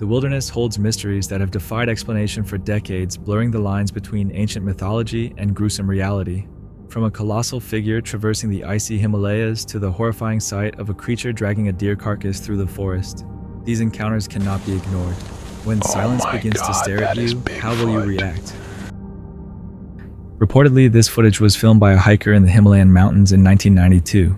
The wilderness holds mysteries that have defied explanation for decades, blurring the lines between ancient mythology and gruesome reality. From a colossal figure traversing the icy Himalayas to the horrifying sight of a creature dragging a deer carcass through the forest, these encounters cannot be ignored. When silence begins to stare at you, how will you react? Reportedly, this footage was filmed by a hiker in the Himalayan mountains in 1992.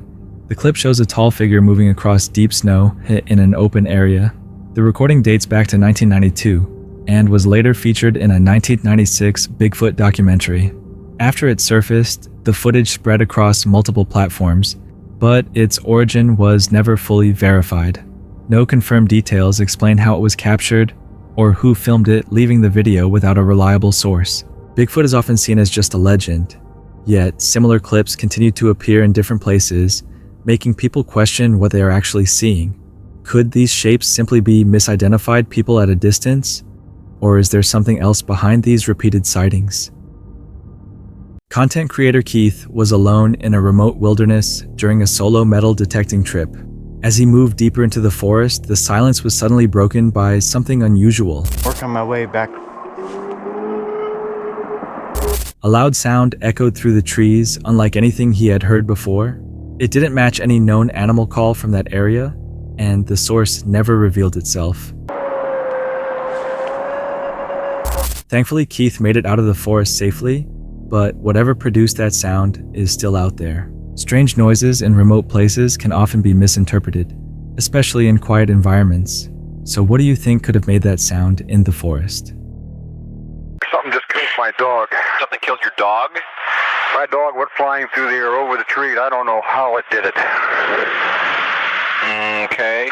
The clip shows a tall figure moving across deep snow in an open area. The recording dates back to 1992 and was later featured in a 1996 Bigfoot documentary. After it surfaced, the footage spread across multiple platforms, but its origin was never fully verified. No confirmed details explain how it was captured or who filmed it, leaving the video without a reliable source. Bigfoot is often seen as just a legend, yet similar clips continue to appear in different places, making people question what they are actually seeing. Could these shapes simply be misidentified people at a distance? Or is there something else behind these repeated sightings? Content creator Keith was alone in a remote wilderness during a solo metal detecting trip. As he moved deeper into the forest, the silence was suddenly broken by something unusual. Working my way back. A loud sound echoed through the trees, unlike anything he had heard before. It didn't match any known animal call from that area, and the source never revealed itself. Thankfully, Keith made it out of the forest safely, but whatever produced that sound is still out there. Strange noises in remote places can often be misinterpreted, especially in quiet environments. So what do you think could have made that sound in the forest? Something just killed my dog. Something killed your dog? My dog went flying through the air over the tree. I don't know how it did it. Okay.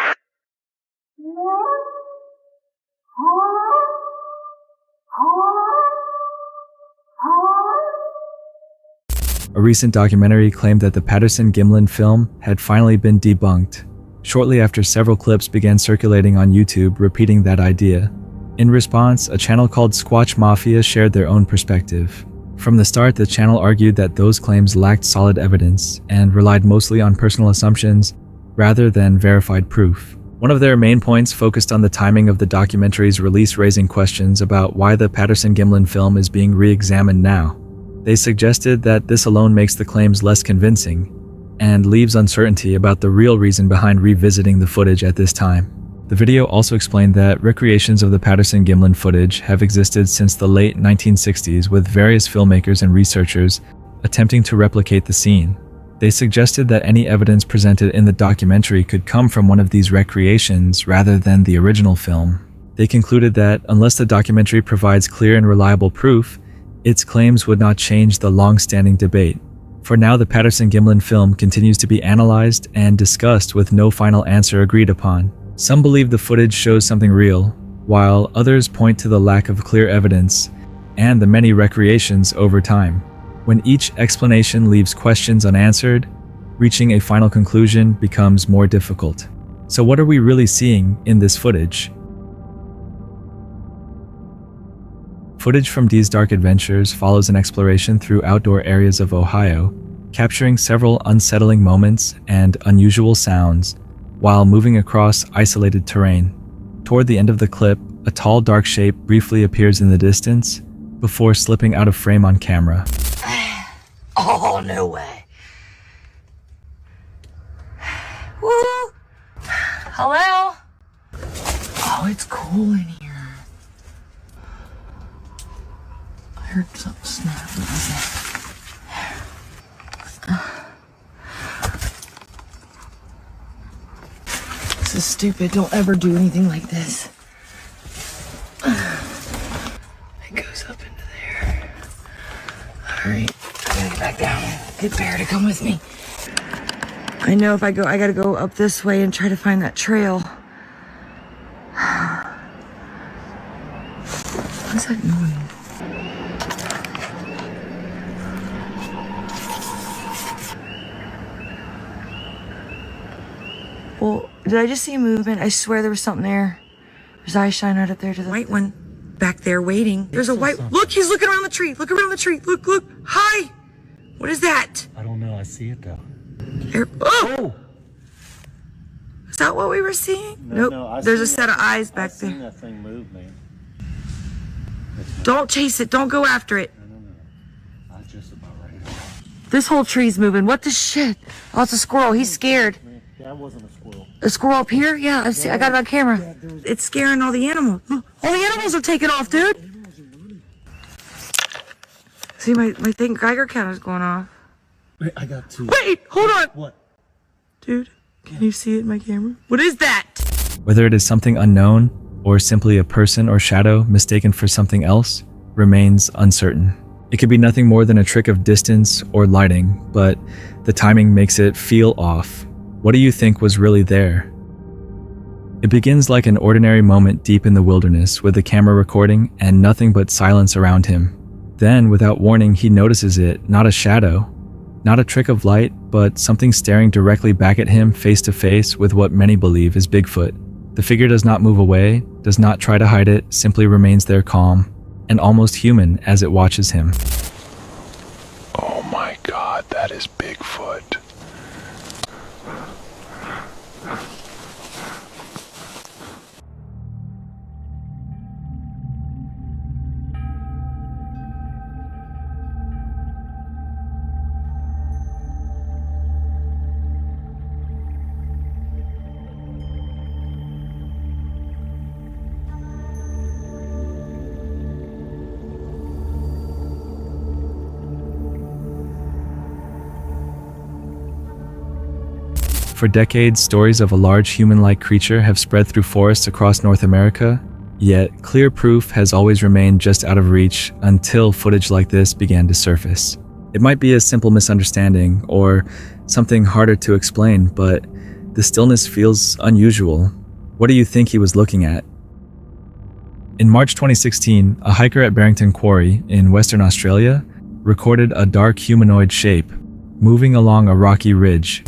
A recent documentary claimed that the Patterson Gimlin film had finally been debunked, shortly after several clips began circulating on YouTube repeating that idea. In response, a channel called Squatch Mafia shared their own perspective. From the start, the channel argued that those claims lacked solid evidence and relied mostly on personal assumptions rather than verified proof. One of their main points focused on the timing of the documentary's release, raising questions about why the Patterson Gimlin film is being re-examined now. They suggested that this alone makes the claims less convincing and leaves uncertainty about the real reason behind revisiting the footage at this time. The video also explained that recreations of the Patterson Gimlin footage have existed since the late 1960s, with various filmmakers and researchers attempting to replicate the scene. They suggested that any evidence presented in the documentary could come from one of these recreations rather than the original film. They concluded that unless the documentary provides clear and reliable proof, its claims would not change the long-standing debate. For now, the Patterson Gimlin film continues to be analyzed and discussed with no final answer agreed upon. Some believe the footage shows something real, while others point to the lack of clear evidence and the many recreations over time. When each explanation leaves questions unanswered, reaching a final conclusion becomes more difficult. So what are we really seeing in this footage? Footage from Dee's Dark Adventures follows an exploration through outdoor areas of Ohio, capturing several unsettling moments and unusual sounds while moving across isolated terrain. Toward the end of the clip, a tall dark shape briefly appears in the distance before slipping out of frame on camera. Oh, no way. Woo! Hello? Oh, it's cool in here. I heard something snap. What was that? This is stupid. Don't ever do anything like this. It goes up into there. Alright, I gotta get back down. Get Bear to come with me. I know if I gotta go up this way and try to find that trail. What's that noise? Well, did I just see movement? I swear there was something there. There's eye shine right up there to the white one back there waiting. There's a white. Look, he's looking around the tree. Look around the tree. Look, look. Hi. What is that? I don't know. I see it though. There. Oh! Is that what we were seeing? No, Nope. There's a set of eyes back I seen there. that thing move, man. Don't chase it. Don't go after it. No. I just about ready to go. This whole tree's moving. What the shit? Oh, it's a squirrel. He's scared. That wasn't a squirrel. A squirrel up here? Yeah, I got it on camera. It's scaring all the animals. All the animals are taking off, dude. See, my thing Geiger counter's going off. Wait, I got 2. Wait, hold on. What? Dude, can you see it in my camera? What is that? Whether it is something unknown or simply a person or shadow mistaken for something else remains uncertain. It could be nothing more than a trick of distance or lighting, but the timing makes it feel off. What do you think was really there? It begins like an ordinary moment deep in the wilderness with the camera recording and nothing but silence around him. Then, without warning, he notices it, not a shadow, not a trick of light, but something staring directly back at him face to face with what many believe is Bigfoot. The figure does not move away, does not try to hide it, simply remains there calm and almost human as it watches him. Oh my God, that is Bigfoot. For decades, stories of a large human-like creature have spread through forests across North America, yet clear proof has always remained just out of reach until footage like this began to surface. It might be a simple misunderstanding or something harder to explain, but the stillness feels unusual. What do you think he was looking at? In March 2016, a hiker at Barrington Quarry in Western Australia recorded a dark humanoid shape moving along a rocky ridge.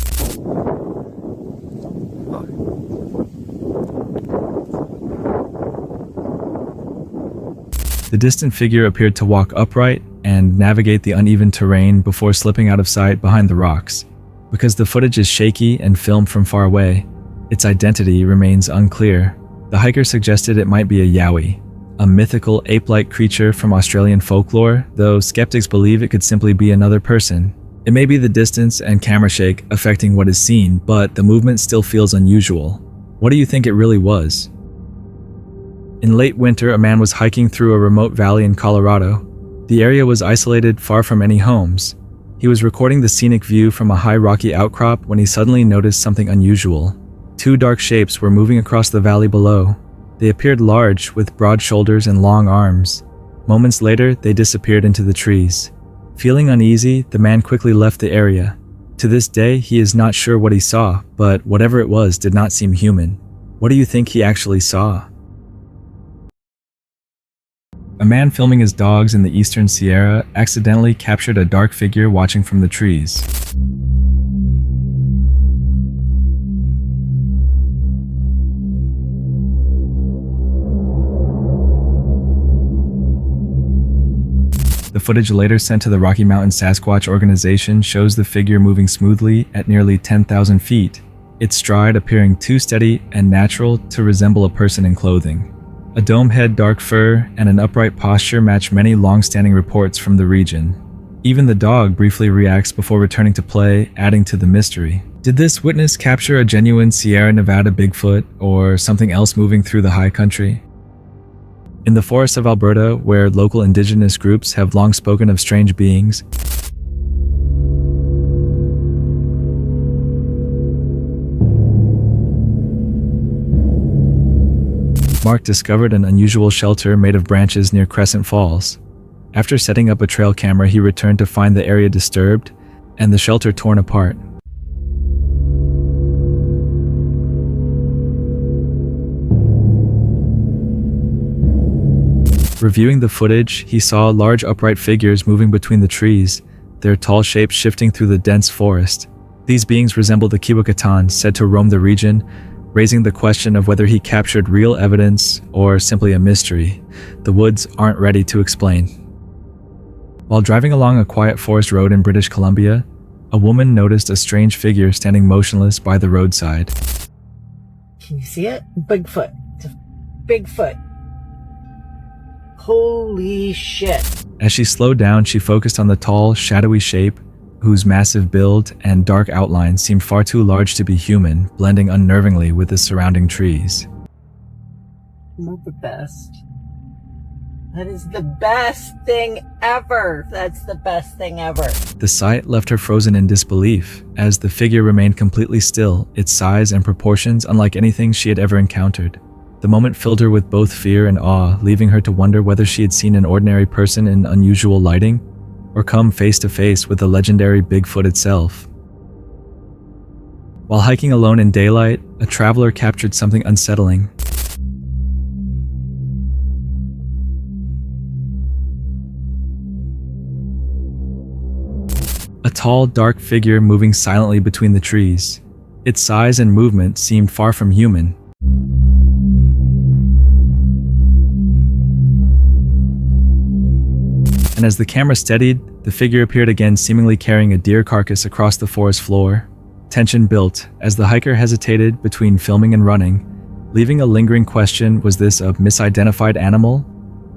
The distant figure appeared to walk upright and navigate the uneven terrain before slipping out of sight behind the rocks. Because the footage is shaky and filmed from far away, its identity remains unclear. The hiker suggested it might be a yowie, a mythical ape-like creature from Australian folklore, though skeptics believe it could simply be another person. It may be the distance and camera shake affecting what is seen, but the movement still feels unusual. What do you think it really was? In late winter, a man was hiking through a remote valley in Colorado. The area was isolated, far from any homes. He was recording the scenic view from a high rocky outcrop when he suddenly noticed something unusual. 2 dark shapes were moving across the valley below. They appeared large, with broad shoulders and long arms. Moments later, they disappeared into the trees. Feeling uneasy, the man quickly left the area. To this day, he is not sure what he saw, but whatever it was did not seem human. What do you think he actually saw? A man filming his dogs in the eastern Sierra accidentally captured a dark figure watching from the trees. The footage later sent to the Rocky Mountain Sasquatch organization shows the figure moving smoothly at nearly 10,000 feet, its stride appearing too steady and natural to resemble a person in clothing. A dome head, dark fur, and an upright posture match many long-standing reports from the region. Even the dog briefly reacts before returning to play, adding to the mystery. Did this witness capture a genuine Sierra Nevada Bigfoot, or something else moving through the high country? In the forests of Alberta, where local indigenous groups have long spoken of strange beings, Mark discovered an unusual shelter made of branches near Crescent Falls. After setting up a trail camera, he returned to find the area disturbed and the shelter torn apart. Reviewing the footage, he saw large upright figures moving between the trees, their tall shapes shifting through the dense forest. These beings resembled the Kiwakatan said to roam the region, raising the question of whether he captured real evidence or simply a mystery the woods aren't ready to explain. While driving along a quiet forest road in British Columbia, a woman noticed a strange figure standing motionless by the roadside. Can you see it? Bigfoot. It's a Bigfoot. Holy shit. As she slowed down, she focused on the tall, shadowy shape, whose massive build and dark outline seemed far too large to be human, blending unnervingly with the surrounding trees. Not the best. That is the best thing ever. That's the best thing ever. The sight left her frozen in disbelief, as the figure remained completely still, its size and proportions unlike anything she had ever encountered. The moment filled her with both fear and awe, leaving her to wonder whether she had seen an ordinary person in unusual lighting, or come face to face with the legendary Bigfoot itself. While hiking alone in daylight, a traveler captured something unsettling. A tall, dark figure moving silently between the trees. Its size and movement seemed far from human. And as the camera steadied, the figure appeared again, seemingly carrying a deer carcass across the forest floor. Tension built as the hiker hesitated between filming and running, leaving a lingering question: was this a misidentified animal,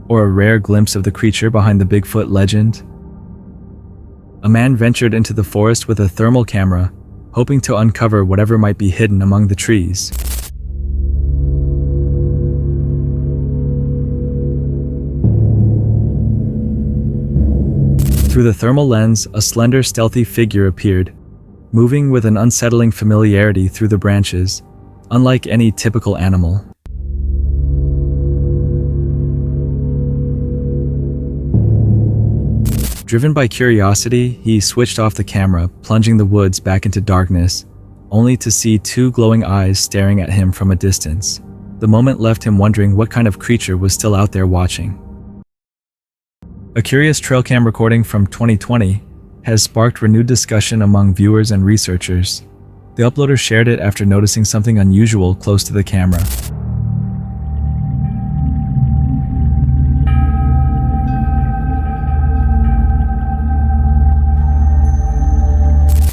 or a rare glimpse of the creature behind the Bigfoot legend? A man ventured into the forest with a thermal camera, hoping to uncover whatever might be hidden among the trees. Through the thermal lens, a slender, stealthy figure appeared, moving with an unsettling familiarity through the branches, unlike any typical animal. Driven by curiosity, he switched off the camera, plunging the woods back into darkness, only to see two glowing eyes staring at him from a distance. The moment left him wondering what kind of creature was still out there watching. A curious trail cam recording from 2020 has sparked renewed discussion among viewers and researchers. The uploader shared it after noticing something unusual close to the camera.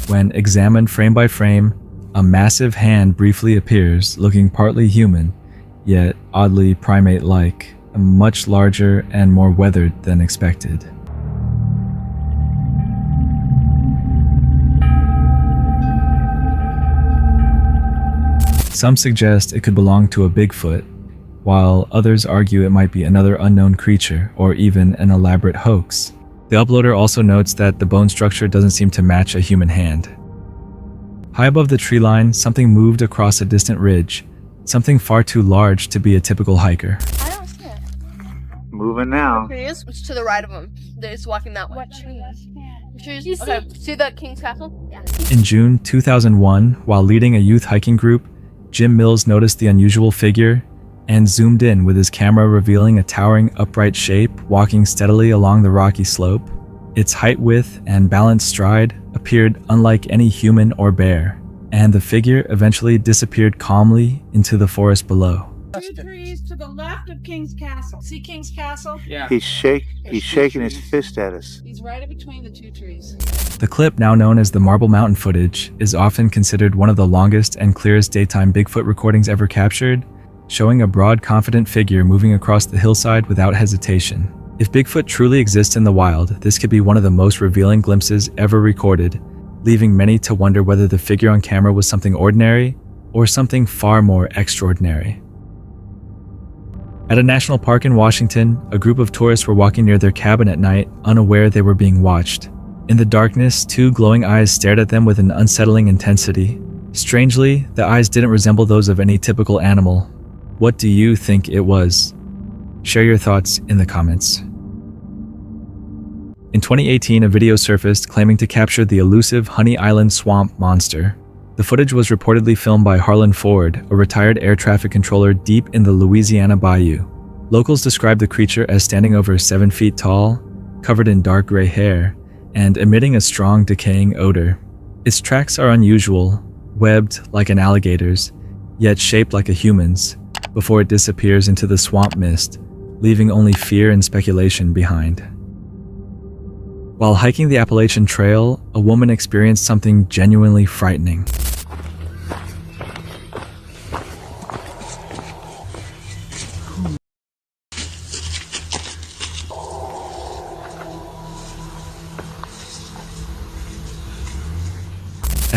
When examined frame by frame, a massive hand briefly appears, looking partly human, yet oddly primate-like, much larger and more weathered than expected. Some suggest it could belong to a Bigfoot, while others argue it might be another unknown creature or even an elaborate hoax. The uploader also notes that the bone structure doesn't seem to match a human hand. High above the tree line, something moved across a distant ridge, something far too large to be a typical hiker. I don't see it. Moving now. Trees? It's to the right of them. They're just walking that way. What trees? Trees? You see that King's Castle? Yeah. In June 2001, while leading a youth hiking group, Jim Mills noticed the unusual figure and zoomed in with his camera, revealing a towering upright shape walking steadily along the rocky slope. Its height, width, and balanced stride appeared unlike any human or bear, and the figure eventually disappeared calmly into the forest below. 2 trees to the left of King's Castle. See King's Castle? Yeah. He's shaking his fist at us. He's right in between the 2 trees. The clip, now known as the Marble Mountain footage, is often considered one of the longest and clearest daytime Bigfoot recordings ever captured, showing a broad, confident figure moving across the hillside without hesitation. If Bigfoot truly exists in the wild, this could be one of the most revealing glimpses ever recorded, leaving many to wonder whether the figure on camera was something ordinary or something far more extraordinary. At a national park in Washington, a group of tourists were walking near their cabin at night, unaware they were being watched. In the darkness, 2 glowing eyes stared at them with an unsettling intensity. Strangely, the eyes didn't resemble those of any typical animal. What do you think it was? Share your thoughts in the comments. In 2018, a video surfaced claiming to capture the elusive Honey Island swamp monster. The footage was reportedly filmed by Harlan Ford, a retired air traffic controller deep in the Louisiana bayou. Locals described the creature as standing over 7 feet tall, covered in dark gray hair, and emitting a strong, decaying odor. Its tracks are unusual, webbed like an alligator's, yet shaped like a human's, before it disappears into the swamp mist, leaving only fear and speculation behind. While hiking the Appalachian Trail, a woman experienced something genuinely frightening.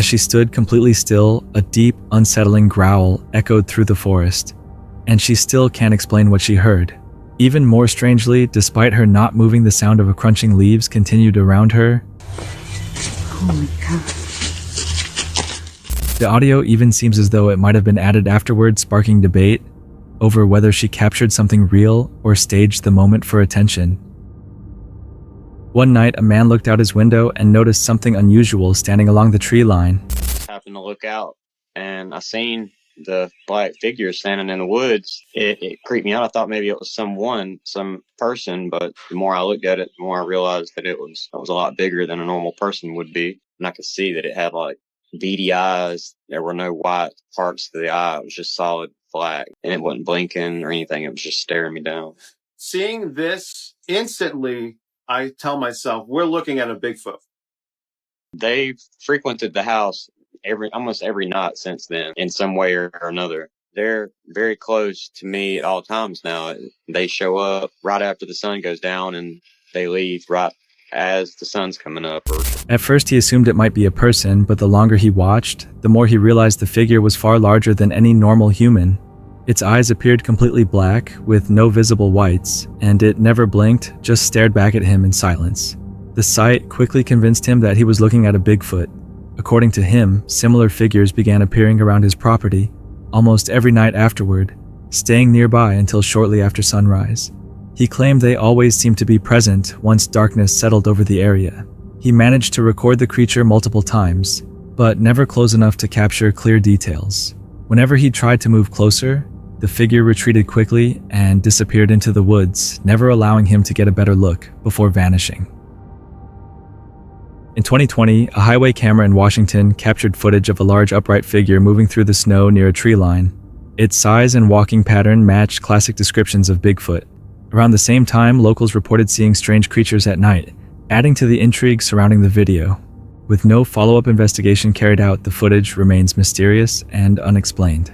she stood completely still, a deep, unsettling growl echoed through the forest, and she still can't explain what she heard. Even more strangely, despite her not moving, the sound of crunching leaves continued around her. Oh my god. The audio even seems as though it might have been added afterwards, sparking debate over whether she captured something real or staged the moment for attention. One night, a man looked out his window and noticed something unusual standing along the tree line. Happened to look out, and I seen the black figure standing in the woods. It creeped me out. I thought maybe it was some person, but the more I looked at it, the more I realized that it was a lot bigger than a normal person would be. And I could see that it had like beady eyes. There were no white parts to the eye. It was just solid black, and it wasn't blinking or anything. It was just staring me down. Seeing this instantly, I tell myself, we're looking at a Bigfoot. They've frequented the house almost every night since then, in some way or another. They're very close to me at all times now. They show up right after the sun goes down, and they leave right as the sun's coming up. At first, he assumed it might be a person, but the longer he watched, the more he realized the figure was far larger than any normal human. Its eyes appeared completely black, with no visible whites, and it never blinked, just stared back at him in silence. The sight quickly convinced him that he was looking at a Bigfoot. According to him, similar figures began appearing around his property almost every night afterward, staying nearby until shortly after sunrise. He claimed they always seemed to be present once darkness settled over the area. He managed to record the creature multiple times, but never close enough to capture clear details. Whenever he tried to move closer, the figure retreated quickly and disappeared into the woods, never allowing him to get a better look before vanishing. In 2020, a highway camera in Washington captured footage of a large upright figure moving through the snow near a tree line. Its size and walking pattern matched classic descriptions of Bigfoot. Around the same time, locals reported seeing strange creatures at night, adding to the intrigue surrounding the video. With no follow-up investigation carried out, the footage remains mysterious and unexplained.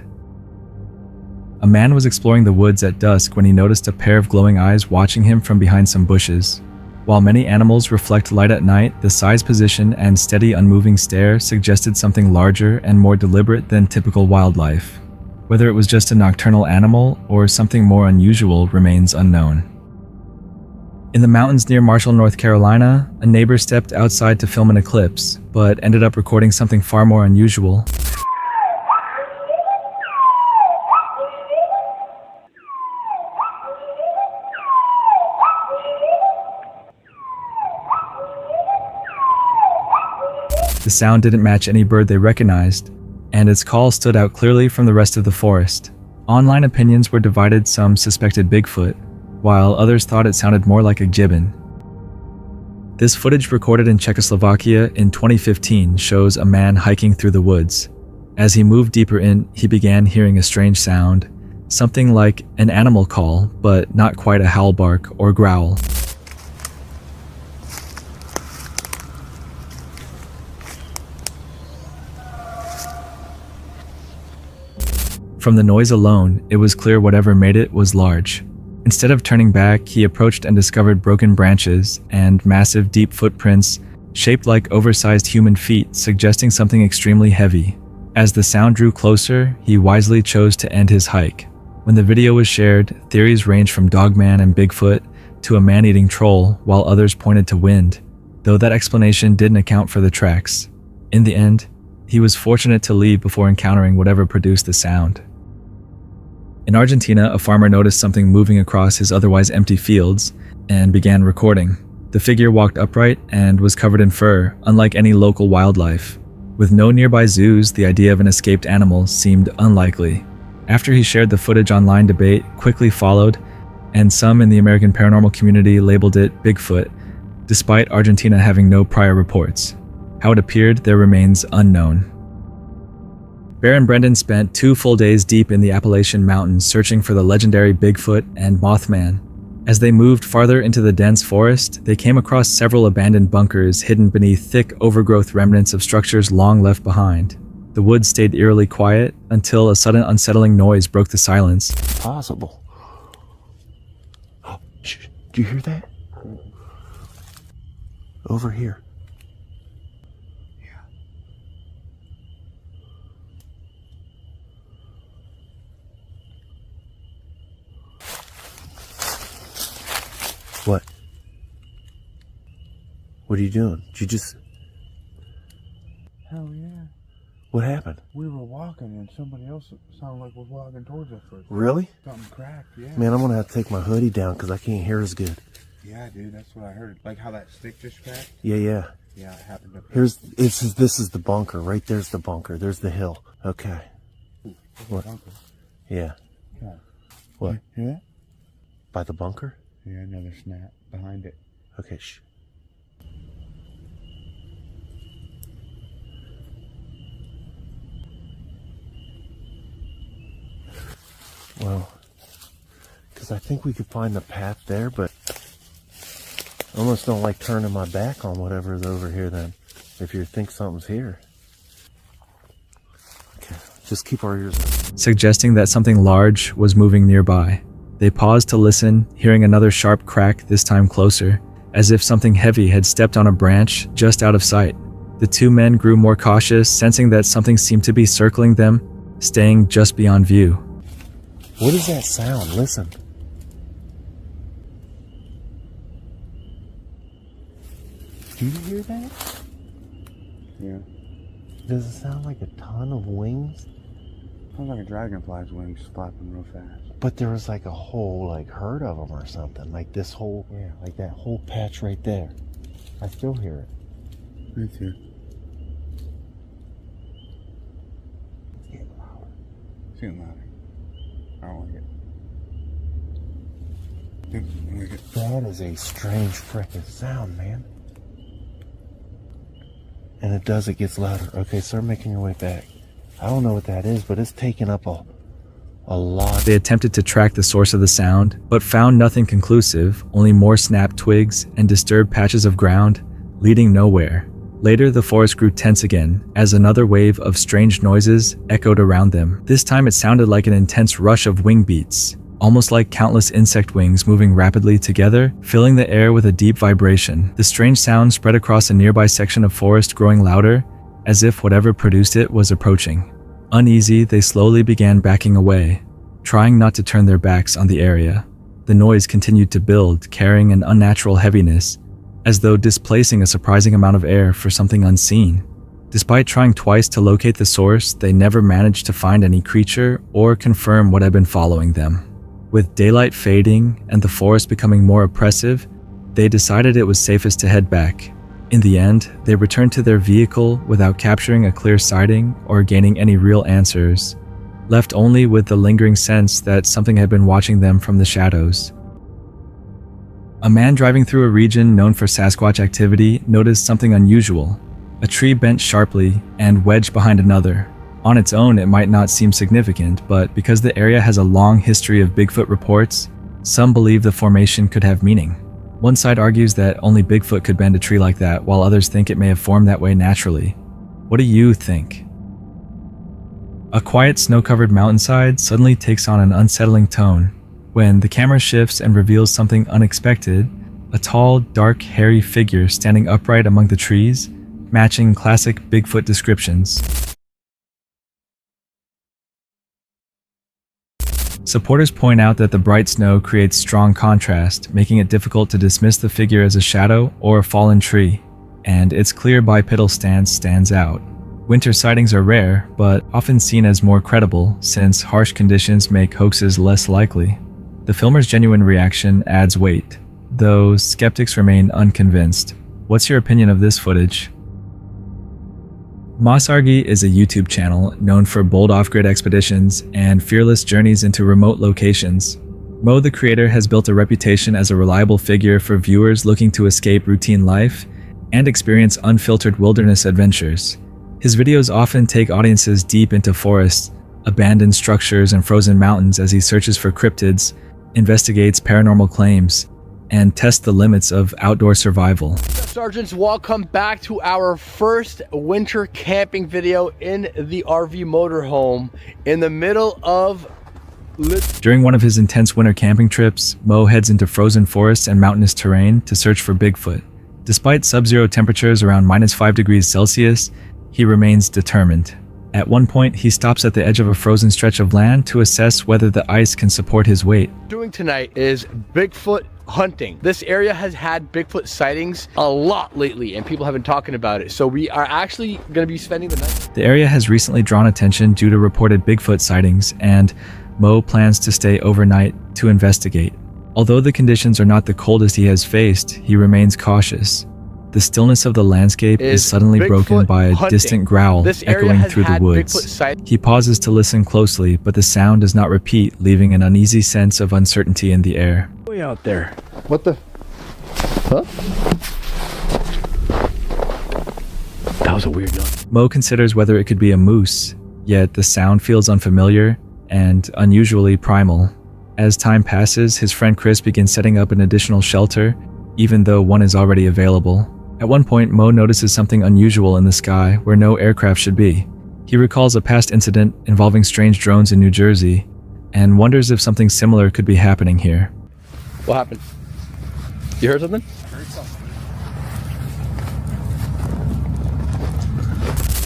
A man was exploring the woods at dusk when he noticed a pair of glowing eyes watching him from behind some bushes. While many animals reflect light at night, the size, position, and steady, unmoving stare suggested something larger and more deliberate than typical wildlife. Whether it was just a nocturnal animal or something more unusual remains unknown. In the mountains near Marshall, North Carolina, a neighbor stepped outside to film an eclipse, but ended up recording something far more unusual. The sound didn't match any bird they recognized, and its call stood out clearly from the rest of the forest. Online opinions were divided. Some suspected Bigfoot, while others thought it sounded more like a gibbon. This footage, recorded in Czechoslovakia in 2015, shows a man hiking through the woods. As he moved deeper in, he began hearing a strange sound, something like an animal call, but not quite a howl, bark, or growl. From the noise alone, it was clear whatever made it was large. Instead of turning back, he approached and discovered broken branches and massive, deep footprints shaped like oversized human feet, suggesting something extremely heavy. As the sound drew closer, he wisely chose to end his hike. When the video was shared, theories ranged from Dogman and Bigfoot to a man-eating troll, while others pointed to wind, though that explanation didn't account for the tracks. In the end, he was fortunate to leave before encountering whatever produced the sound. In Argentina, a farmer noticed something moving across his otherwise empty fields and began recording. The figure walked upright and was covered in fur, unlike any local wildlife. With no nearby zoos, the idea of an escaped animal seemed unlikely. After he shared the footage, online debate quickly followed, and some in the American paranormal community labeled it Bigfoot, despite Argentina having no prior reports. How it appeared there remains unknown. Bear and Brendan spent 2 full days deep in the Appalachian mountains searching for the legendary Bigfoot and Mothman. As they moved farther into the dense forest, they came across several abandoned bunkers hidden beneath thick, overgrowth remnants of structures long left behind. The woods stayed eerily quiet until a sudden unsettling noise broke the silence. Possible. Oh, shh, do you hear that? Over here. What are you doing? Did you just... Hell yeah. What happened? We were walking and somebody else sounded like was walking towards us first. Really? Something cracked, yeah. Man, I'm gonna have to take my hoodie down because I can't hear as good. Yeah, dude, that's what I heard. Like how that stick just cracked? Yeah. Yeah, it happened up there. This is the bunker. Right there's the bunker. There's the hill. Okay. What? Bunker. Yeah. Yeah. What? Hear that? By the bunker? Yeah, another snap behind it. Okay, shh. Well, because I think we could find the path there, but I almost don't like turning my back on whatever's over here then, if you think something's here. Okay, just keep our ears open. Suggesting that something large was moving nearby. They paused to listen, hearing another sharp crack, this time closer, as if something heavy had stepped on a branch just out of sight. The two men grew more cautious, sensing that something seemed to be circling them, staying just beyond view. What is that sound? Listen. Do you hear that? Yeah. Does it sound like a ton of wings? Sounds like a dragonfly's wings flapping real fast. But there was like a whole herd of them or something. Like this whole, yeah, like that whole patch right there. I still hear it. Me too. It's getting louder. It's getting louder. I don't like it. That is a strange freaking sound, man. And it gets louder. Okay, start making your way back. I don't know what that is, but it's taking up a lot. They attempted to track the source of the sound, but found nothing conclusive, only more snapped twigs and disturbed patches of ground, leading nowhere. Later, the forest grew tense again, as another wave of strange noises echoed around them. This time it sounded like an intense rush of wing beats, almost like countless insect wings moving rapidly together, filling the air with a deep vibration. The strange sound spread across a nearby section of forest, growing louder, as if whatever produced it was approaching. Uneasy, they slowly began backing away, trying not to turn their backs on the area. The noise continued to build, carrying an unnatural heaviness, as though displacing a surprising amount of air for something unseen. Despite trying twice to locate the source, they never managed to find any creature or confirm what had been following them. With daylight fading and the forest becoming more oppressive, they decided it was safest to head back. In the end, they returned to their vehicle without capturing a clear sighting or gaining any real answers, left only with the lingering sense that something had been watching them from the shadows. A man driving through a region known for Sasquatch activity noticed something unusual. A tree bent sharply and wedged behind another. On its own, it might not seem significant, but because the area has a long history of Bigfoot reports, some believe the formation could have meaning. One side argues that only Bigfoot could bend a tree like that, while others think it may have formed that way naturally. What do you think? A quiet, snow-covered mountainside suddenly takes on an unsettling tone when the camera shifts and reveals something unexpected, a tall, dark, hairy figure standing upright among the trees, matching classic Bigfoot descriptions. Supporters point out that the bright snow creates strong contrast, making it difficult to dismiss the figure as a shadow or a fallen tree, and its clear bipedal stance stands out. Winter sightings are rare, but often seen as more credible since harsh conditions make hoaxes less likely. The filmer's genuine reaction adds weight, though skeptics remain unconvinced. What's your opinion of this footage? Mossargi is a YouTube channel known for bold off-grid expeditions and fearless journeys into remote locations. Mo, the creator, has built a reputation as a reliable figure for viewers looking to escape routine life and experience unfiltered wilderness adventures. His videos often take audiences deep into forests, abandoned structures, and frozen mountains as he searches for cryptids, investigates paranormal claims, and tests the limits of outdoor survival. Sergeants, welcome back to our first winter camping video in the RV motorhome in the middle of... During one of his intense winter camping trips, Mo heads into frozen forests and mountainous terrain to search for Bigfoot. Despite sub-zero temperatures around -5 degrees Celsius, he remains determined. At one point, he stops at the edge of a frozen stretch of land to assess whether the ice can support his weight. Doing tonight is Bigfoot hunting. This area has had Bigfoot sightings a lot lately, and people have been talking about it. So we are actually going to be spending the night. The area has recently drawn attention due to reported Bigfoot sightings, and Mo plans to stay overnight to investigate. Although the conditions are not the coldest he has faced, he remains cautious. The stillness of the landscape is suddenly broken by a distant growl echoing through the woods. He pauses to listen closely, but the sound does not repeat, leaving an uneasy sense of uncertainty in the air. Way out there. What the? Huh? That was a weird noise. Mo considers whether it could be a moose, yet the sound feels unfamiliar and unusually primal. As time passes, his friend Chris begins setting up an additional shelter, even though one is already available. At one point, Mo notices something unusual in the sky where no aircraft should be. He recalls a past incident involving strange drones in New Jersey, and wonders if something similar could be happening here. What happened? You heard something? I heard something.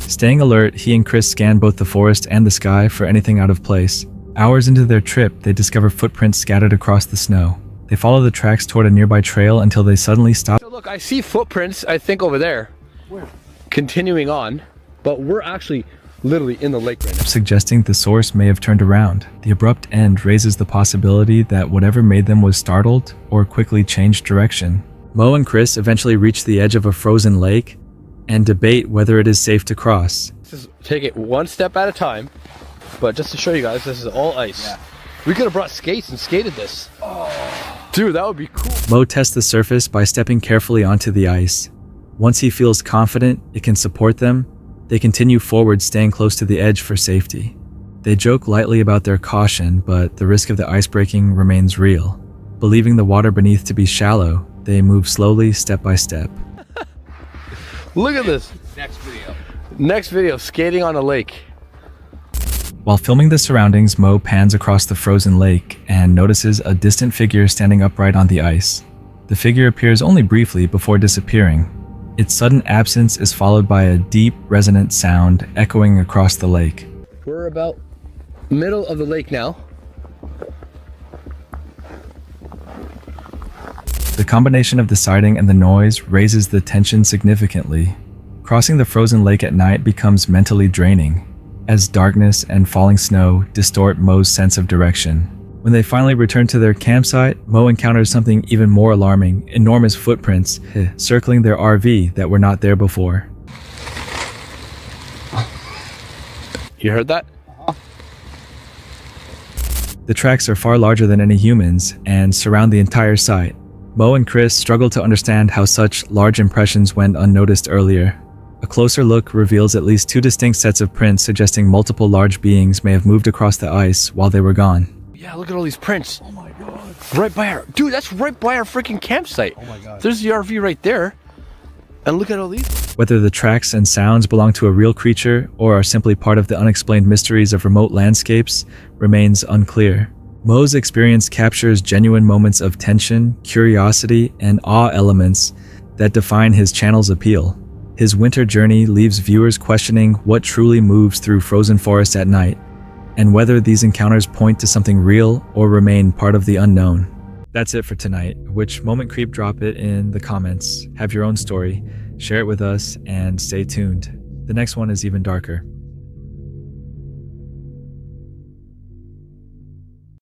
Staying alert, he and Chris scan both the forest and the sky for anything out of place. Hours into their trip, they discover footprints scattered across the snow. They follow the tracks toward a nearby trail until they suddenly stop. So look, I see footprints, I think over there. Where? Continuing on, but we're actually literally in the lake right now. Suggesting the source may have turned around. The abrupt end raises the possibility that whatever made them was startled or quickly changed direction. Mo and Chris eventually reach the edge of a frozen lake and debate whether it is safe to cross. Take it one step at a time, but just to show you guys, this is all ice. Yeah. We could have brought skates and skated this. Oh. Dude, that would be cool. Mo tests the surface by stepping carefully onto the ice. Once he feels confident it can support them, they continue forward, staying close to the edge for safety. They joke lightly about their caution, but the risk of the ice breaking remains real. Believing the water beneath to be shallow, they move slowly, step by step. Look at this. Next video, skating on a lake. While filming the surroundings, Mo pans across the frozen lake and notices a distant figure standing upright on the ice. The figure appears only briefly before disappearing. Its sudden absence is followed by a deep, resonant sound echoing across the lake. We're about middle of the lake now. The combination of the sighting and the noise raises the tension significantly. Crossing the frozen lake at night becomes mentally draining, as darkness and falling snow distort Mo's sense of direction. When they finally return to their campsite, Mo encounters something even more alarming: enormous footprints circling their RV that were not there before. You heard that? The tracks are far larger than any humans and surround the entire site. Mo and Chris struggle to understand how such large impressions went unnoticed earlier. A closer look reveals at least two distinct sets of prints, suggesting multiple large beings may have moved across the ice while they were gone. Yeah, look at all these prints. Oh my god. Right by our... Dude, that's right by our freaking campsite. Oh my god. There's the RV right there. And look at all these. Whether the tracks and sounds belong to a real creature or are simply part of the unexplained mysteries of remote landscapes remains unclear. Mo's experience captures genuine moments of tension, curiosity, and awe, elements that define his channel's appeal. His winter journey leaves viewers questioning what truly moves through frozen forests at night, and whether these encounters point to something real or remain part of the unknown. That's it for tonight. Which moment creep? Drop it in the comments. Have your own story, share it with us, and stay tuned. The next one is even darker.